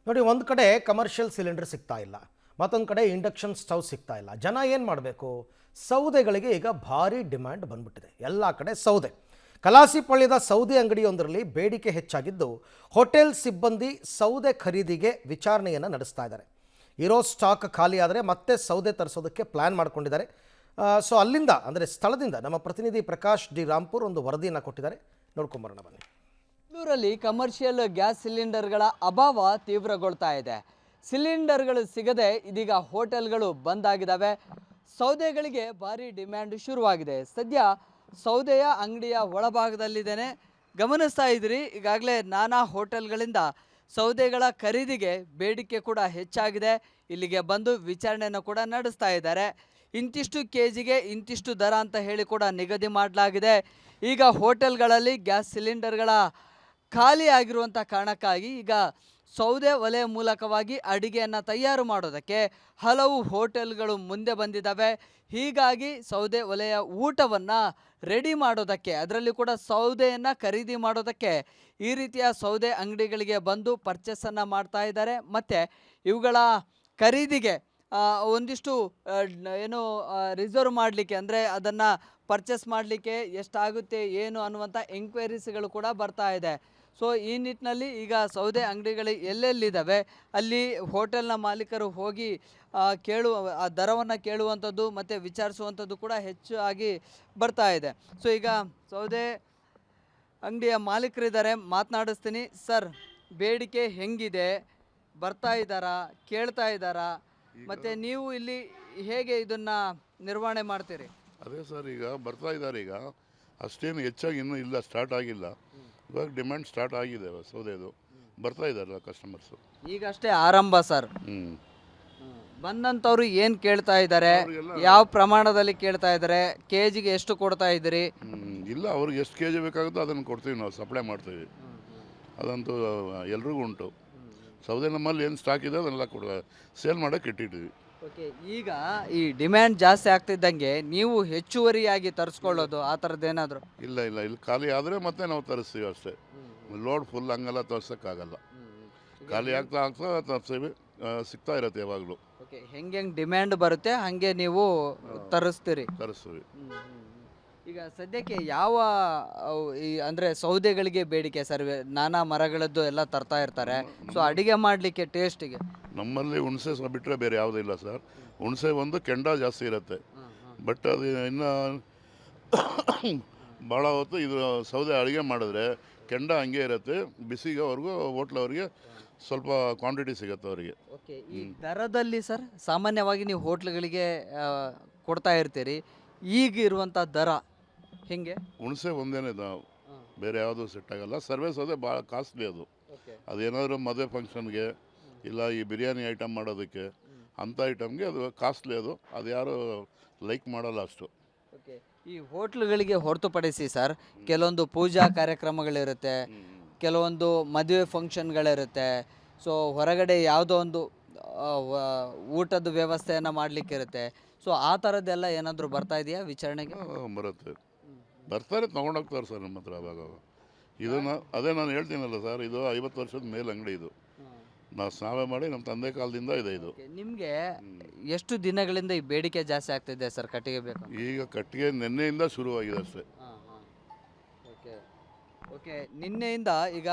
ನೋಡಿ, ಒಂದು ಕಡೆ ಕಮರ್ಷಿಯಲ್ ಸಿಲಿಂಡರ್ ಸಿಗ್ತಾ ಇಲ್ಲ, ಮತ್ತೊಂದು ಕಡೆ ಇಂಡಕ್ಷನ್ ಸ್ಟವ್ ಸಿಗ್ತಾ ಇಲ್ಲ. ಜನ ಏನು ಮಾಡಬೇಕು? ಸೌದೆಗಳಿಗೆ ಈಗ ಭಾರಿ ಡಿಮ್ಯಾಂಡ್ ಬಂದ್ಬಿಟ್ಟಿದೆ. ಎಲ್ಲ ಕಡೆ ಸೌದೆ. ಕಲಾಸಿಪಾಳ್ಯದ ಸೌದೆ ಅಂಗಡಿಯೊಂದರಲ್ಲಿ ಬೇಡಿಕೆ ಹೆಚ್ಚಾಗಿದ್ದು, ಹೋಟೆಲ್ ಸಿಬ್ಬಂದಿ ಸೌದೆ ಖರೀದಿಗೆ ವಿಚಾರಣೆಯನ್ನು ನಡೆಸ್ತಾ ಇದ್ದಾರೆ. ಇರೋ ಸ್ಟಾಕ್ ಖಾಲಿ ಆದರೆ ಮತ್ತೆ ಸೌದೆ ತರಿಸೋದಕ್ಕೆ ಪ್ಲ್ಯಾನ್ ಮಾಡ್ಕೊಂಡಿದ್ದಾರೆ. ಸೊ ಅಲ್ಲಿಂದ, ಅಂದರೆ ಸ್ಥಳದಿಂದ ನಮ್ಮ ಪ್ರತಿನಿಧಿ ಪ್ರಕಾಶ್ ಡಿ ರಾಂಪುರ್ ಒಂದು ವರದಿಯನ್ನು ಕೊಟ್ಟಿದ್ದಾರೆ. ನೋಡ್ಕೊಂಬರೋಣ ಬನ್ನಿ. ಬೆಂಗಳೂರಲ್ಲಿ ಕಮರ್ಷಿಯಲ್ ಗ್ಯಾಸ್ ಸಿಲಿಂಡರ್ಗಳ ಅಭಾವ ತೀವ್ರಗೊಳ್ತಾ ಇದೆ. ಸಿಲಿಂಡರ್ಗಳು ಸಿಗದೆ ಇದೀಗ ಹೋಟೆಲ್ಗಳು ಬಂದ್ ಆಗಿದ್ದಾವೆ. ಸೌದೆಗಳಿಗೆ ಭಾರಿ ಡಿಮ್ಯಾಂಡ್ ಶುರುವಾಗಿದೆ. ಸದ್ಯ ಸೌದೆಯ ಅಂಗಡಿಯ ಒಳಭಾಗದಲ್ಲಿದ್ದೇನೆ. ಗಮನಿಸ್ತಾ ಇದ್ರಿ, ಈಗಾಗಲೇ ನಾನಾ ಹೋಟೆಲ್ಗಳಿಂದ ಸೌದೆಗಳ ಖರೀದಿಗೆ ಬೇಡಿಕೆ ಕೂಡ ಹೆಚ್ಚಾಗಿದೆ. ಇಲ್ಲಿಗೆ ಬಂದು ವಿಚಾರಣೆಯನ್ನು ಕೂಡ ನಡೆಸ್ತಾ ಇದ್ದಾರೆ. ಇಂತಿಷ್ಟು ಕೆಜಿಗೆ ಇಂತಿಷ್ಟು ದರ ಅಂತ ಹೇಳಿ ಕೂಡ ನಿಗದಿ ಮಾಡಲಾಗಿದೆ. ಈಗ ಹೋಟೆಲ್ಗಳಲ್ಲಿ ಗ್ಯಾಸ್ ಸಿಲಿಂಡರ್ಗಳ ಖಾಲಿ ಆಗಿರುವಂಥ ಕಾರಣಕ್ಕಾಗಿ ಈಗ ಸೌದೆ ಒಲೆಯ ಮೂಲಕವಾಗಿ ಅಡಿಗೆಯನ್ನು ತಯಾರು ಮಾಡೋದಕ್ಕೆ ಹಲವು ಹೋಟೆಲ್ಗಳು ಮುಂದೆ ಬಂದಿದ್ದಾವೆ. ಹೀಗಾಗಿ ಸೌದೆ ಒಲೆಯ ಊಟವನ್ನು ರೆಡಿ ಮಾಡೋದಕ್ಕೆ, ಅದರಲ್ಲಿ ಕೂಡ ಸೌದೆಯನ್ನು ಖರೀದಿ ಮಾಡೋದಕ್ಕೆ ಈ ರೀತಿಯ ಸೌದೆ ಅಂಗಡಿಗಳಿಗೆ ಬಂದು ಪರ್ಚೇಸನ್ನು ಮಾಡ್ತಾ ಇದ್ದಾರೆ. ಮತ್ತು ಇವುಗಳ ಖರೀದಿಗೆ ಒಂದಿಷ್ಟು ಏನು ರಿಸರ್ವ್ ಮಾಡಲಿಕ್ಕೆ, ಅಂದರೆ ಅದನ್ನು ಪರ್ಚೇಸ್ ಮಾಡಲಿಕ್ಕೆ ಎಷ್ಟಾಗುತ್ತೆ ಏನು ಅನ್ನುವಂಥ ಎಂಕ್ವೈರೀಸ್ಗಳು ಕೂಡ ಬರ್ತಾ ಇದೆ. ಸೊ ಈ ನಿಟ್ಟಿನಲ್ಲಿ ಈಗ ಸೌದೆ ಅಂಗಡಿಗಳು ಎಲ್ಲೆಲ್ಲಿದ್ದಾವೆ ಅಲ್ಲಿ ಹೋಟೆಲ್ನ ಮಾಲೀಕರು ಹೋಗಿ ಆ ದರವನ್ನು ಕೇಳುವಂಥದ್ದು ಮತ್ತು ವಿಚಾರಿಸುವಂಥದ್ದು ಕೂಡ ಹೆಚ್ಚಾಗಿ ಬರ್ತಾ ಇದೆ. ಸೊ ಈಗ ಸೌದೆ ಅಂಗಡಿಯ ಮಾಲೀಕರಿದ್ದಾರೆ, ಮಾತನಾಡಿಸ್ತೀನಿ. ಸರ್, ಬೇಡಿಕೆ ಹೆಂಗಿದೆ? ಬರ್ತಾ ಇದ್ದಾರಾ? ಕೇಳ್ತಾ ಇದ್ದಾರಾ? ಮತ್ತು ನೀವು ಇಲ್ಲಿ ಹೇಗೆ ಇದನ್ನು ನಿರ್ವಹಣೆ ಮಾಡ್ತೀರಿ? ಅದೇ ಸರ್, ಈಗ ಬರ್ತಾ ಇದ್ದಾರೆ. ಈಗ ಅಷ್ಟೇನು ಹೆಚ್ಚಾಗಿ ಇನ್ನೂ ಇಲ್ಲ, ಸ್ಟಾರ್ಟ್ ಆಗಿಲ್ಲ. ಇವಾಗ ಡಿಮ್ಯಾಂಡ್ ಸ್ಟಾರ್ಟ್ ಆಗಿದೆ ಸೌದೆದು. ಬರ್ತಾ ಇದ್ದಾರಲ್ಲ ಕಸ್ಟಮರ್ಸು. ಈಗಷ್ಟೇ ಆರಂಭ ಸರ್. ಬಂದಂಥವ್ರು ಏನು ಕೇಳ್ತಾ ಇದ್ದಾರೆ? ಯಾವ ಪ್ರಮಾಣದಲ್ಲಿ ಕೇಳ್ತಾ ಇದ್ದಾರೆ? ಕೆ ಜಿಗೆ ಎಷ್ಟು ಕೊಡ್ತಾ ಇದ್ದೀರಿ? ಇಲ್ಲ, ಅವ್ರಿಗೆ ಎಷ್ಟು ಕೆ ಜಿ ಬೇಕಾಗುತ್ತೋ ಅದನ್ನು ಕೊಡ್ತೀವಿ, ನಾವು ಸಪ್ಲೈ ಮಾಡ್ತೀವಿ. ಅದಂತೂ ಎಲ್ರಿಗೂ ಉಂಟು. ಸೌದೆ ನಮ್ಮಲ್ಲಿ ಏನು ಸ್ಟಾಕ್ ಇದೆ ಅದನ್ನೆಲ್ಲ ಸೇಲ್ ಮಾಡೋಕ್ಕೆ ಇಟ್ಟಿದ್ದೀವಿ. ಓಕೆ, ಈಗ ಈ ಡಿಮ್ಯಾಂಡ್ ಜಾಸ್ತಿ ಆಗ್ತಿದ್ದಂಗೆ ನೀವು ಹೆಚ್ಚುವರಿಯಾಗಿ ತರಿಸ್ಕೊಳ್ಳೋದು ಆ ಥರದ್ದೇನಾದರೂ? ಇಲ್ಲ, ಇಲ್ಲಿ ಖಾಲಿ ಆದರೆ ಮತ್ತೆ ನಾವು ತರಿಸ್ತೀವಿ ಅಷ್ಟೇ. ಲೋಡ್ ಫುಲ್ ಹಂಗೆಲ್ಲ ತರ್ಸೋಕ್ಕಾಗಲ್ಲ. ಖಾಲಿ ಆಗ್ತಾ ತರಿಸ್ತೀವಿ, ಸಿಗ್ತಾ ಇರುತ್ತೆ ಯಾವಾಗಲೂ. ಓಕೆ, ಹೆಂಗೆ ಡಿಮ್ಯಾಂಡ್ ಬರುತ್ತೆ ಹಾಗೆ ನೀವು ತರಿಸ್ತೀರಿ? ತರಿಸ್ತೀವಿ. ಈಗ ಸದ್ಯಕ್ಕೆ ಯಾವ ಅಂದರೆ ಸೌದೆಗಳಿಗೆ ಬೇಡಿಕೆ ಸರ್? ನಾನಾ ಮರಗಳದ್ದು ಎಲ್ಲ ತರ್ತಾ ಇರ್ತಾರೆ. ಸೊ ಅಡಿಗೆ ಮಾಡಲಿಕ್ಕೆ ಟೇಸ್ಟಿಗೆ ನಮ್ಮಲ್ಲಿ ಹುಣಸೆ ಬಿಟ್ಟರೆ ಬೇರೆ ಯಾವುದೂ ಇಲ್ಲ ಸರ್. ಹುಣಸೆ ಒಂದು ಕೆಂಡ ಜಾಸ್ತಿ ಇರುತ್ತೆ, ಬಟ್ ಅದು ಇನ್ನು ಭಾಳ ಹೊತ್ತು ಇದು ಸೌದೆ ಅಡುಗೆ ಮಾಡಿದ್ರೆ ಕೆಂಡ ಹಂಗೆ ಇರುತ್ತೆ. ಬಿಸಿಗೆವರೆಗೂ ಹೋಟ್ಲವ್ರಿಗೆ ಸ್ವಲ್ಪ ಕ್ವಾಂಟಿಟಿ ಸಿಗುತ್ತೆ ಅವರಿಗೆ. ಓಕೆ, ಈ ದರದಲ್ಲಿ ಸರ್ ಸಾಮಾನ್ಯವಾಗಿ ನೀವು ಹೋಟ್ಲುಗಳಿಗೆ ಕೊಡ್ತಾ ಇರ್ತೀರಿ, ಈಗ ಇರುವಂಥ ದರ ಹೆಂಗೆ? ಹುಣಸೆ ಒಂದೇನೆ ಬೇರೆ ಯಾವುದೂ ಸೆಟ್ ಆಗಲ್ಲ. ಸರ್ವೇ ಸೌದೆ ಭಾಳ ಕಾಸ್ಟ್ಲಿ ಅದು. ಅದೇನಾದರೂ ಮದುವೆ ಫಂಕ್ಷನ್ಗೆ ಇಲ್ಲ ಈ ಬಿರಿಯಾನಿ ಐಟಮ್ ಮಾಡೋದಕ್ಕೆ ಅಂಥ ಐಟಮ್ಗೆ ಅದು ಕಾಸ್ಟ್ಲಿ. ಅದು ಯಾರು ಲೈಕ್ ಮಾಡಲ್ಲ ಅಷ್ಟು. ಓಕೆ, ಈ ಹೋಟ್ಲುಗಳಿಗೆ ಹೊರತುಪಡಿಸಿ ಸರ್ ಕೆಲವೊಂದು ಪೂಜಾ ಕಾರ್ಯಕ್ರಮಗಳಿರುತ್ತೆ, ಕೆಲವೊಂದು ಮದುವೆ ಫಂಕ್ಷನ್ಗಳಿರುತ್ತೆ. ಸೊ ಹೊರಗಡೆ ಯಾವುದೋ ಒಂದು ಊಟದ ವ್ಯವಸ್ಥೆಯನ್ನು ಮಾಡಲಿಕ್ಕಿರುತ್ತೆ. ಸೊ ಆ ಥರದ್ದೆಲ್ಲ ಏನಾದರೂ ಬರ್ತಾ ಇದೆಯಾ ವಿಚಾರಣೆಗೆ? ಬರ್ತಾರೆ, ತೊಗೊಂಡೋಗ್ತಾರೆ ಸರ್ ನಮ್ಮ ಹತ್ರ ಅವಾಗ. ಅದೇ ನಾನು ಹೇಳ್ತೀನಲ್ಲ ಸರ್, ಇದು 50 ವರ್ಷದ ಮೇಲೆ ಅಂಗಡಿ. ಇದು ನಾವು ನಾವೇ ಮಾಡಿ, ನಮ್ಮ ತಂದೆ ಕಾಲದಿಂದ ಇದೆ ಇದು. ನಿಮಗೆ ಎಷ್ಟು ದಿನಗಳಿಂದ ಈ ಬೇಡಿಕೆ ಜಾಸ್ತಿ ಆಗ್ತಿದೆ ಸರ್ ಕಟ್ಟಿಗೆ ಬೇಕು? ಈಗ ಕಟ್ಟಿಗೆ ನಿನ್ನೆಯಿಂದ ಶುರುವಾಗಿದೆ ಅಷ್ಟೇ. ಓಕೆ, ನಿನ್ನೆಯಿಂದ ಈಗ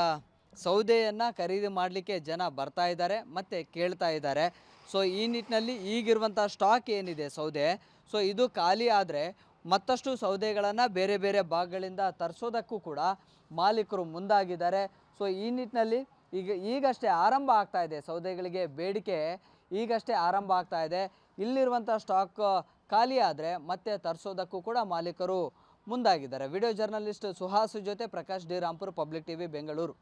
ಸೌದೆಯನ್ನು ಖರೀದಿ ಮಾಡಲಿಕ್ಕೆ ಜನ ಬರ್ತಾ ಇದ್ದಾರೆ ಮತ್ತು ಕೇಳ್ತಾ ಇದ್ದಾರೆ. ಸೊ ಈ ನಿಟ್ಟಿನಲ್ಲಿ ಈಗಿರುವಂಥ ಸ್ಟಾಕ್ ಏನಿದೆ ಸೌದೆ, ಸೊ ಇದು ಖಾಲಿ ಆದರೆ ಮತ್ತಷ್ಟು ಸೌದೆಗಳನ್ನು ಬೇರೆ ಬೇರೆ ಭಾಗಗಳಿಂದ ತರಿಸೋದಕ್ಕೂ ಕೂಡ ಮಾಲೀಕರು ಮುಂದಾಗಿದ್ದಾರೆ. ಸೊ ಈ ನಿಟ್ಟಿನಲ್ಲಿ ಈಗಷ್ಟೇ ಆರಂಭ ಆಗ್ತಾ ಇದೆ, ಸೌದೆಗಳಿಗೆ ಬೇಡಿಕೆ ಈಗಷ್ಟೇ ಆರಂಭ ಆಗ್ತಾ ಇದೆ. ಇಲ್ಲಿರುವಂಥ ಸ್ಟಾಕ್ ಖಾಲಿ ಆದರೆ ಮತ್ತೆ ತರಿಸೋದಕ್ಕೂ ಕೂಡ ಮಾಲೀಕರು ಮುಂದಾಗಿದ್ದಾರೆ. ವಿಡಿಯೋ ಜರ್ನಲಿಸ್ಟ್ ಸುಹಾಸ್ ಜೊತೆ Prakash D Rampur, public TV, Bengaluru.